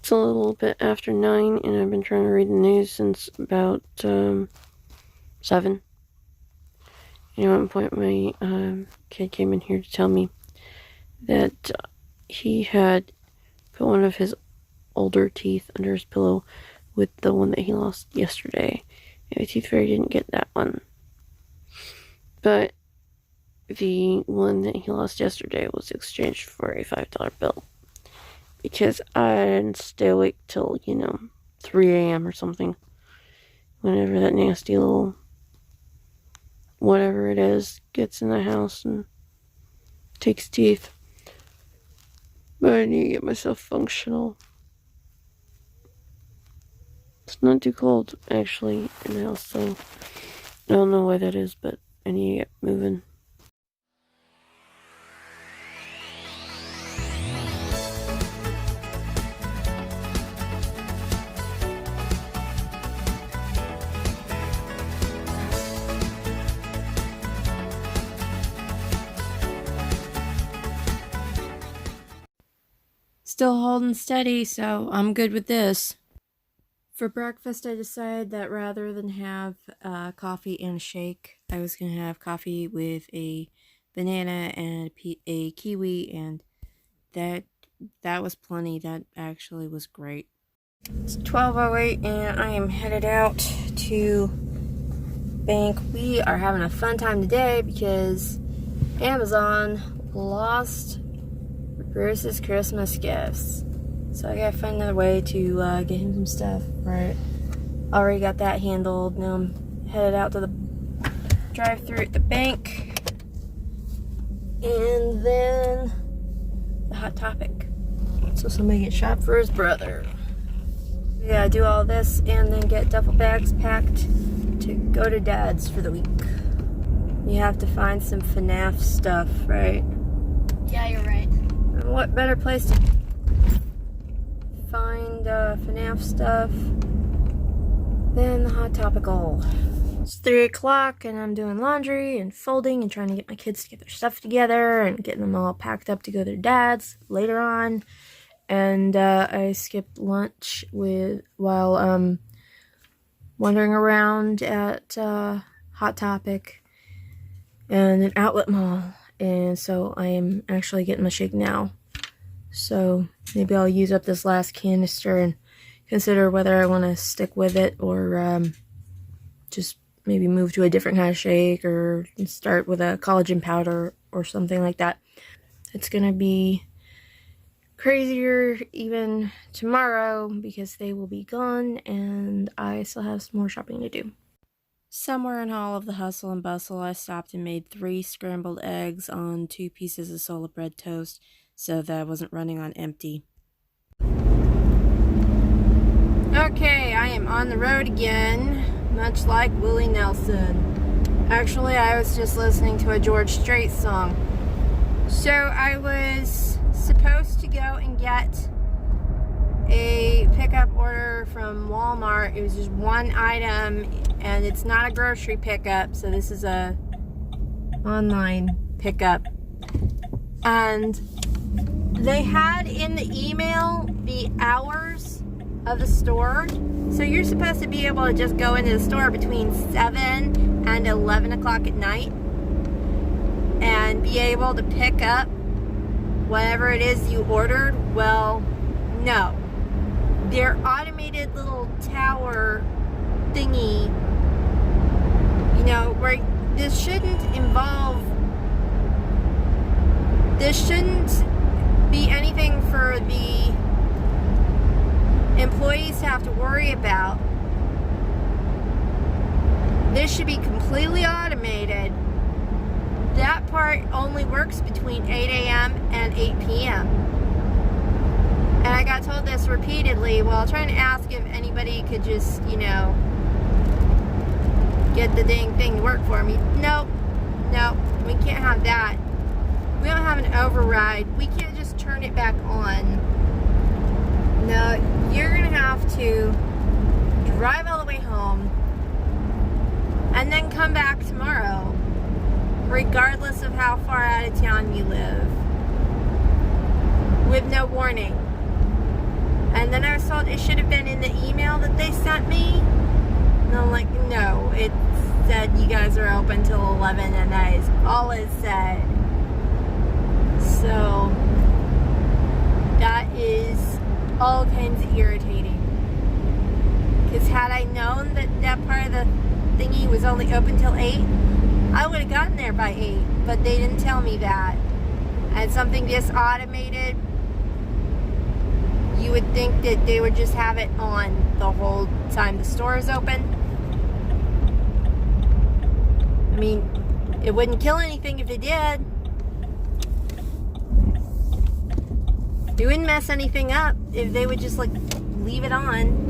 It's a little bit after 9, and I've been trying to read the news since about 7. And at one point, my kid came in here to tell me that he had put one of his older teeth under his pillow with the one that he lost yesterday. And the tooth fairy didn't get that one. But the one that he lost yesterday was exchanged for a $5 bill. Because I didn't stay awake till, 3 a.m. or something. Whenever that nasty little whatever it is gets in the house and takes teeth. But I need to get myself functional. It's not too cold, actually, in the house, so I don't know why that is, but I need to get moving. Still holding steady, so I'm good with this. For breakfast, I decided that rather than have coffee and a shake, I was going to have coffee with a banana and a kiwi, and that was plenty. That actually was great. It's 12:08, and I am headed out to bank. We are having a fun time today because Amazon lost Bruce's Christmas gifts. So I gotta find another way to get him some stuff. Right. Already got that handled. Now I'm headed out to the drive-thru at the bank. And then the Hot Topic. So somebody gets shot for his brother. We gotta do all this and then get duffel bags packed to go to Dad's for the week. You have to find some FNAF stuff, right? Yeah, you're right. And what better place to find FNAF stuff than the Hot Topical? It's 3 o'clock and I'm doing laundry and folding and trying to get my kids to get their stuff together and getting them all packed up to go to their dad's later on. And I skipped lunch while wandering around at Hot Topic and an outlet mall. And so I am actually getting my shake now. So maybe I'll use up this last canister and consider whether I want to stick with it or just maybe move to a different kind of shake or start with a collagen powder or something like that. It's going to be crazier even tomorrow because they will be gone and I still have some more shopping to do. Somewhere in all of the hustle and bustle, I stopped and made 3 scrambled eggs on 2 pieces of sola bread toast so that I wasn't running on empty. Okay, I am on the road again, much like Willie Nelson. Actually, I was just listening to a George Strait song. So I was supposed to go and get a pickup order from Walmart. It was just one item and it's not a grocery pickup, so this is a online pickup. And they had in the email the hours of the store, so you're supposed to be able to just go into the store between 7 and 11 o'clock at night and be able to pick up whatever it is you ordered. Well, no. Their automated little tower thingy, where this shouldn't be anything for the employees to have to worry about. This should be completely automated. That part only works between 8 a.m. and 8 p.m. And I got told this repeatedly while trying to ask if anybody could just, get the dang thing to work for me. Nope, we can't have that. We don't have an override. We can't just turn it back on. No, you're gonna have to drive all the way home and then come back tomorrow, regardless of how far out of town you live, with no warning. And then I was told it should have been in the email that they sent me. And I'm like, no, it said you guys are open till 11 and that is all it said. So that is all kinds of irritating. Because had I known that that part of the thingy was only open till 8, I would have gotten there by 8. But they didn't tell me that. And something this automated, you would think that they would just have it on the whole time the store is open. I mean, it wouldn't kill anything if it did. It wouldn't mess anything up if they would just like leave it on.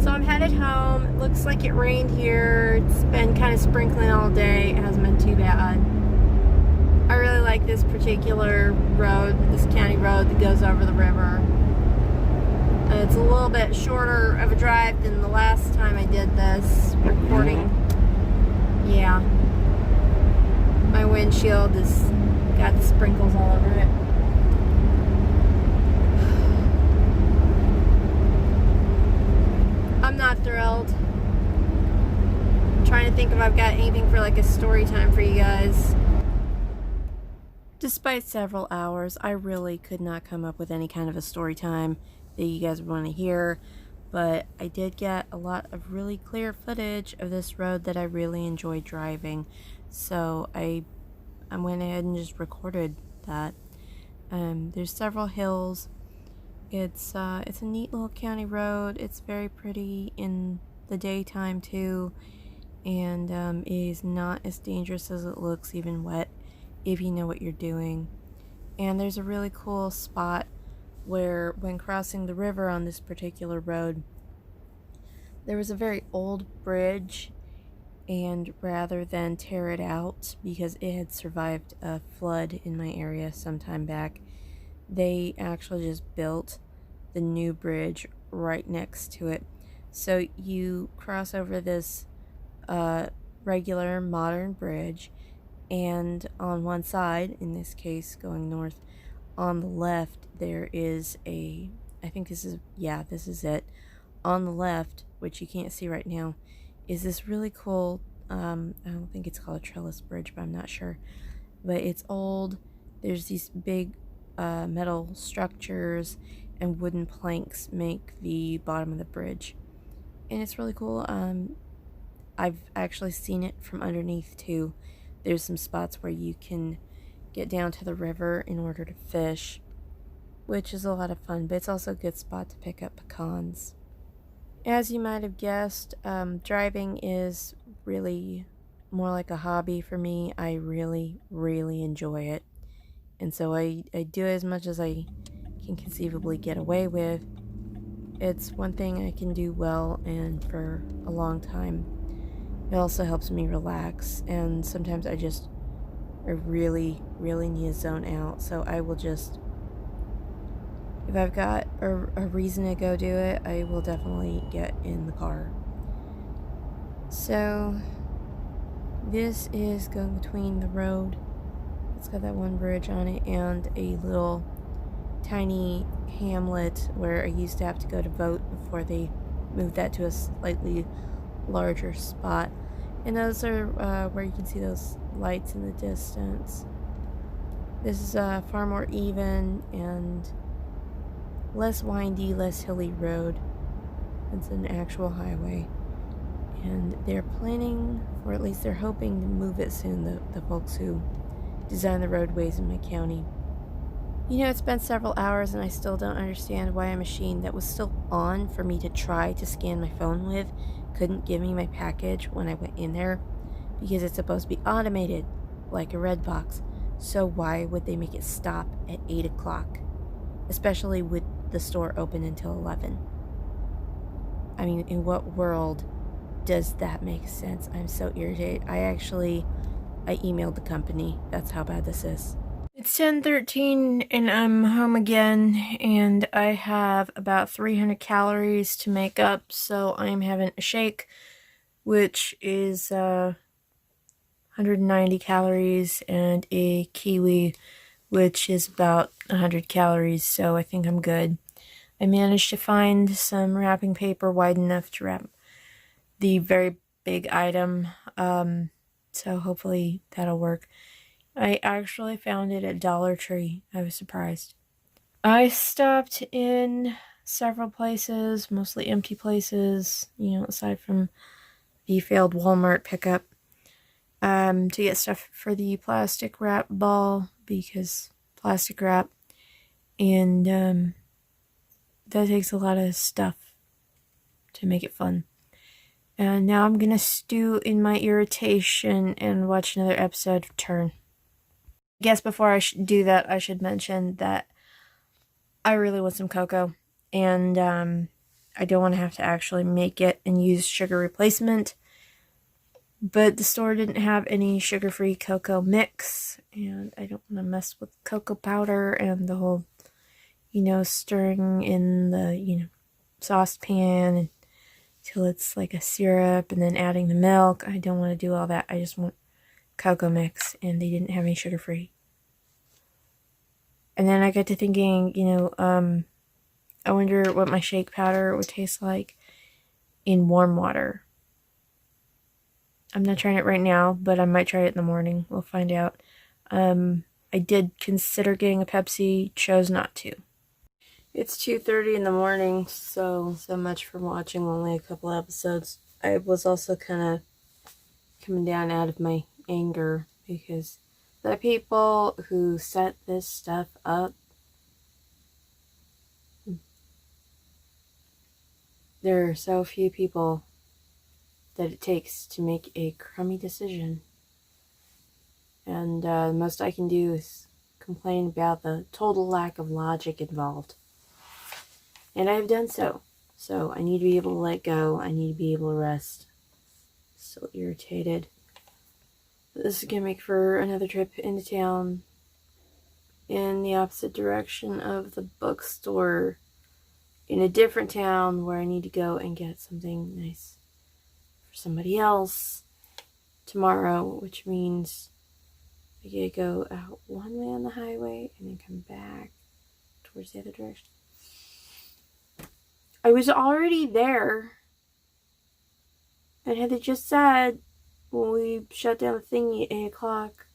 So I'm headed home. It looks like it rained here. It's been kind of sprinkling all day. It hasn't been too bad. I really like this particular road, this county road that goes over the river. It's a little bit shorter of a drive than the last time I did this recording. Yeah. My windshield has got the sprinkles all over it. I'm not thrilled. I'm trying to think if I've got anything for like a story time for you guys. Despite several hours, I really could not come up with any kind of a story time that you guys would want to hear, but I did get a lot of really clear footage of this road that I really enjoyed driving, so I went ahead and just recorded that. There's several hills. It's a neat little county road. It's very pretty in the daytime too, and it is not as dangerous as it looks, even wet, if you know what you're doing. And there's a really cool spot where, when crossing the river on this particular road, there was a very old bridge, and rather than tear it out because it had survived a flood in my area some time back, they actually just built the new bridge right next to it. So you cross over this regular modern bridge, and on one side, in this case going north, on the left there is a, I think this is it. On the left, which you can't see right now, is this really cool, I don't think it's called a trellis bridge, but I'm not sure. But it's old. There's these big metal structures and wooden planks make the bottom of the bridge. And it's really cool. I've actually seen it from underneath too. There's some spots where you can get down to the river in order to fish, which is a lot of fun, but it's also a good spot to pick up pecans. As you might have guessed, driving is really more like a hobby for me. I really, really enjoy it. And so I do as much as I can conceivably get away with. It's one thing I can do well and for a long time. It also helps me relax, and sometimes I really, really need to zone out. So I will just, if I've got a reason to go do it, I will definitely get in the car. So this is going between the road, it's got that one bridge on it, and a little tiny hamlet where I used to have to go to vote before they moved that to a slightly larger spot. And those are where you can see those lights in the distance. This is a far more even and less windy, less hilly road. It's an actual highway. And they're planning, or at least they're hoping to move it soon, the folks who design the roadways in my county. You know, it's been several hours and I still don't understand why a machine that was still on for me to try to scan my phone with couldn't give me my package when I went in there, because it's supposed to be automated like a red box. So why would they make it stop at 8 o'clock, especially with the store open until 11? I mean, in what world does that make sense? I'm so irritated. I emailed the company. That's how bad this is. It's 10:13 and I'm home again, and I have about 300 calories to make up, so I'm having a shake, which is 190 calories, and a kiwi, which is about 100 calories, so I think I'm good. I managed to find some wrapping paper wide enough to wrap the very big item, so hopefully that'll work. I actually found it at Dollar Tree. I was surprised. I stopped in several places, mostly empty places, aside from the failed Walmart pickup, to get stuff for the plastic wrap ball, because plastic wrap, and that takes a lot of stuff to make it fun. And now I'm gonna stew in my irritation and watch another episode of Turn. I guess before I do that, I should mention that I really want some cocoa, and I don't want to have to actually make it and use sugar replacement. But the store didn't have any sugar-free cocoa mix, and I don't want to mess with cocoa powder and the whole, stirring in the, saucepan until it's like a syrup, and then adding the milk. I don't want to do all that. I just want cocoa mix, and they didn't have any sugar-free. And then I got to thinking, I wonder what my shake powder would taste like in warm water. I'm not trying it right now, but I might try it in the morning. We'll find out. I did consider getting a Pepsi, chose not to. It's 2:30 in the morning, so much for watching only a couple episodes. I was also kind of coming down out of my anger because the people who set this stuff up, there are so few people that it takes to make a crummy decision. And the most I can do is complain about the total lack of logic involved. And I've done so. So I need to be able to let go. I need to be able to rest. Still irritated. This is going to make for another trip into town in the opposite direction of the bookstore in a different town where I need to go and get something nice for somebody else tomorrow, which means I gotta go out one way on the highway and then come back towards the other direction. I was already there, and had they just said when we shut down the thingy at 8 o'clock,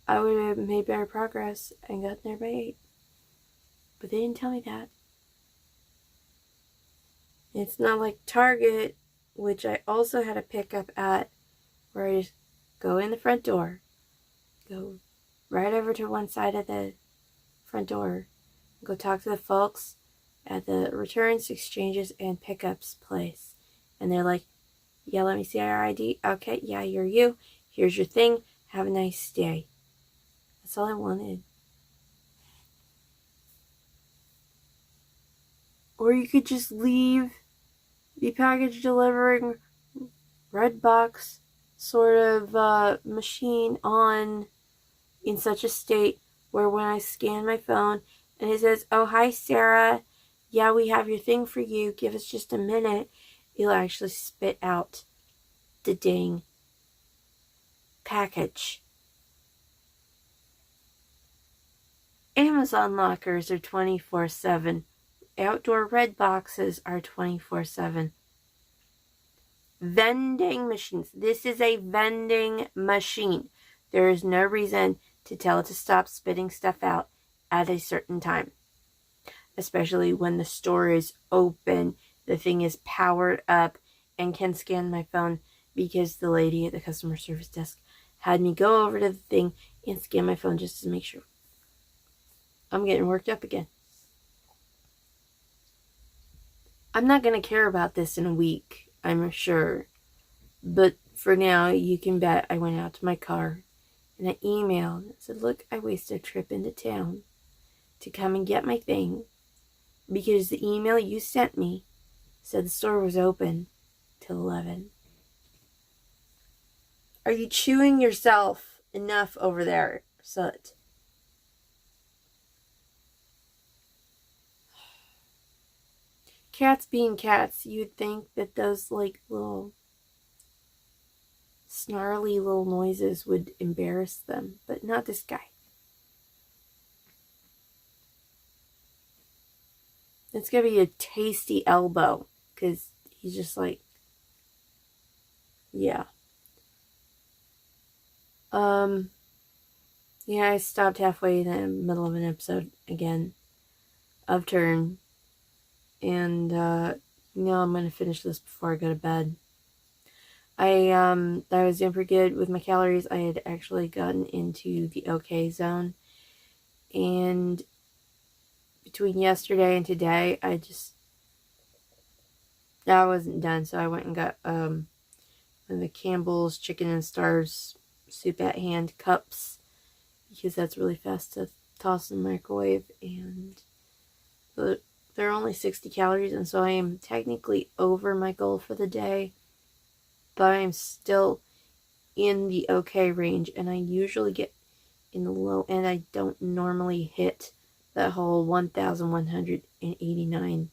I would have made better progress and gotten there by 8. But they didn't tell me that. It's not like Target, which I also had a pickup at, where I just go in the front door, go right over to one side of the front door, go talk to the folks at the returns, exchanges, and pickups place. And they're like, yeah, let me see your ID. Okay, yeah, you're you. Here's your thing. Have a nice day. That's all I wanted. Or you could just leave the package delivering red box sort of machine on in such a state where when I scan my phone and it says, oh, hi, Sarah. Yeah, we have your thing for you. Give us just a minute. It'll actually spit out the dang package. Amazon lockers are 24/7. Outdoor red boxes are 24/7. Vending machines. This is a vending machine. There is no reason to tell it to stop spitting stuff out at a certain time. Especially when the store is open, the thing is powered up and can scan my phone, because the lady at the customer service desk had me go over to the thing and scan my phone just to make sure. I'm getting worked up again. I'm not going to care about this in a week, I'm sure. But for now, you can bet I went out to my car and I emailed and said, look, I wasted a trip into town to come and get my thing because the email you sent me said the store was open till 11. Are you chewing yourself enough over there, Soot? Cats being cats, you'd think that those little snarly little noises would embarrass them, but not this guy. It's gonna be a tasty elbow because he's just like, yeah. Yeah, I stopped halfway in the middle of an episode again of Turn, and now I'm gonna finish this before I go to bed. I was doing pretty good with my calories. I had actually gotten into the okay zone, and between yesterday and today, I wasn't done, so I went and got the Campbell's Chicken and Stars soup at hand cups, because that's really fast to toss in the microwave, and they're only 60 calories, and so I am technically over my goal for the day, but I'm still in the okay range, and I usually get in the low end. I don't normally hit that whole 1,189.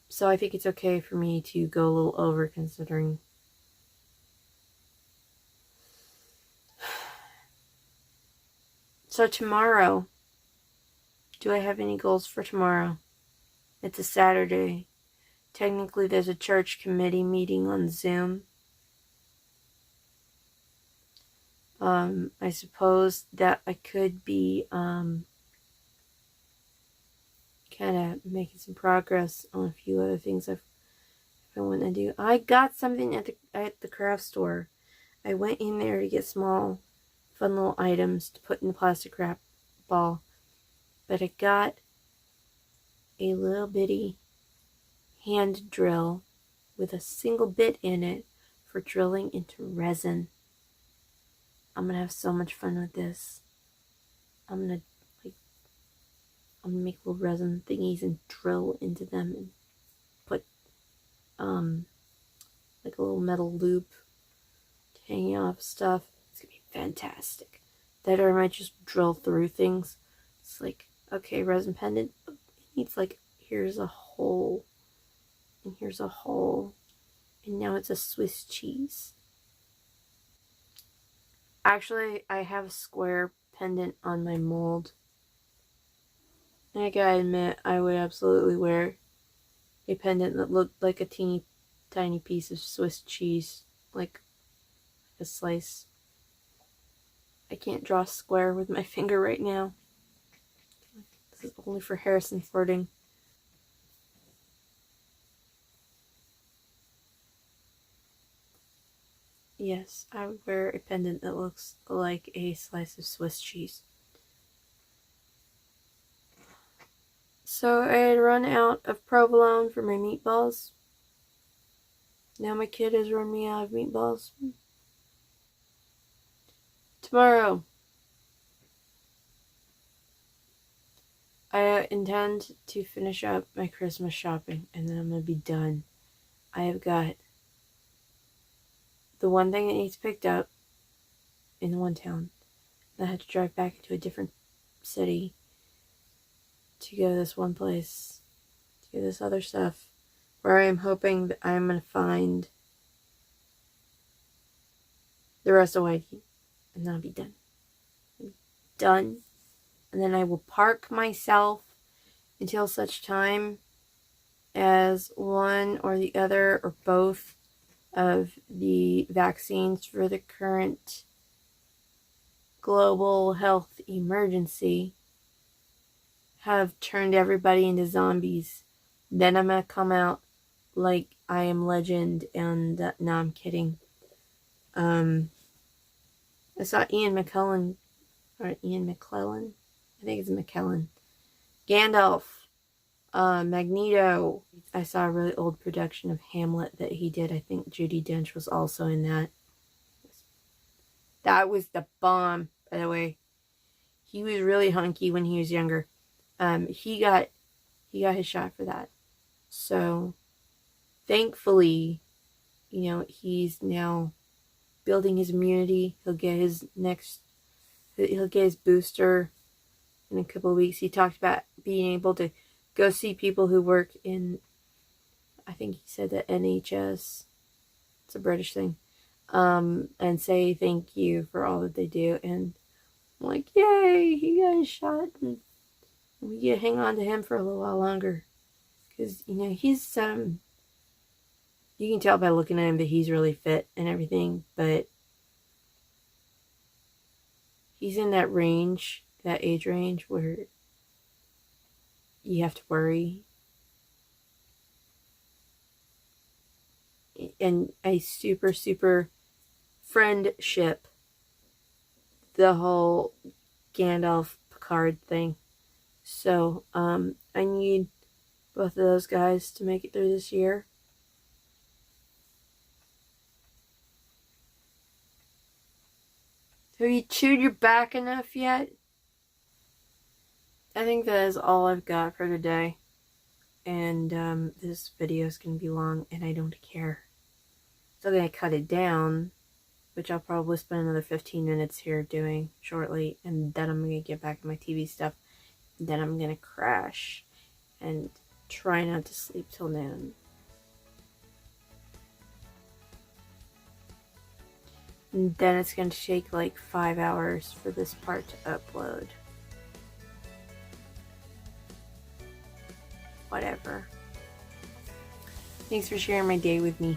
So I think it's okay for me to go a little over, considering. So tomorrow, do I have any goals for tomorrow? It's a Saturday. Technically, there's a church committee meeting on Zoom. I suppose that I could be kind of making some progress on a few other things I've been wanting to do. I got something at the craft store. I went in there to get small, fun little items to put in the plastic wrap ball, but I got a little bitty hand drill with a single bit in it for drilling into resin. I'm gonna have so much fun with this. I'm gonna make little resin thingies and drill into them and put like a little metal loop hanging off stuff. It's gonna be fantastic. That, or I might just drill through things. It's like, okay, resin pendant, it needs like, here's a hole, and here's a hole, and now it's a Swiss cheese. Actually, I have a square pendant on my mold. And I gotta admit, I would absolutely wear a pendant that looked like a teeny tiny piece of Swiss cheese, like a slice. I can't draw a square with my finger right now. This is only for Harrison Fording. Yes, I would wear a pendant that looks like a slice of Swiss cheese. So I had run out of provolone for my meatballs. Now my kid has run me out of meatballs. Tomorrow, I intend to finish up my Christmas shopping, and then I'm going to be done. I have got the one thing that needs picked up in one town. I had to drive back into a different city to go to this one place, to get this other stuff, where I am hoping that I'm going to find the rest of Whitey, and then I'll be done. Done. And then I will park myself until such time as one or the other or both of the vaccines for the current global health emergency have turned everybody into zombies. Then I'm gonna come out like I am Legend, and no, I'm kidding. I saw Ian McKellen, I think it's McKellen, Gandalf, Magneto. I saw a really old production of Hamlet that he did. I think Judi Dench was also in that. That was the bomb, by the way. He was really hunky when he was younger. He got his shot for that. So thankfully, he's now building his immunity. He'll get his booster in a couple of weeks. He talked about being able to go see people who work in, I think he said the NHS. It's a British thing. And say thank you for all that they do. And I'm like, yay, he got his shot. And We get to hang on to him for a little while longer. Because, he's, you can tell by looking at him that he's really fit and everything, but he's in that range, that age range where you have to worry. And a super, super friendship. The whole Gandalf Picard thing. So, I need both of those guys to make it through this year. Have you chewed your back enough yet? I think that is all I've got for today. And this video is going to be long, and I don't care. Still going to cut it down, which I'll probably spend another 15 minutes here doing shortly. And then I'm going to get back to my TV stuff. And then I'm going to crash and try not to sleep till noon. And then it's going to take like 5 hours for this part to upload. Whatever. Thanks for sharing my day with me.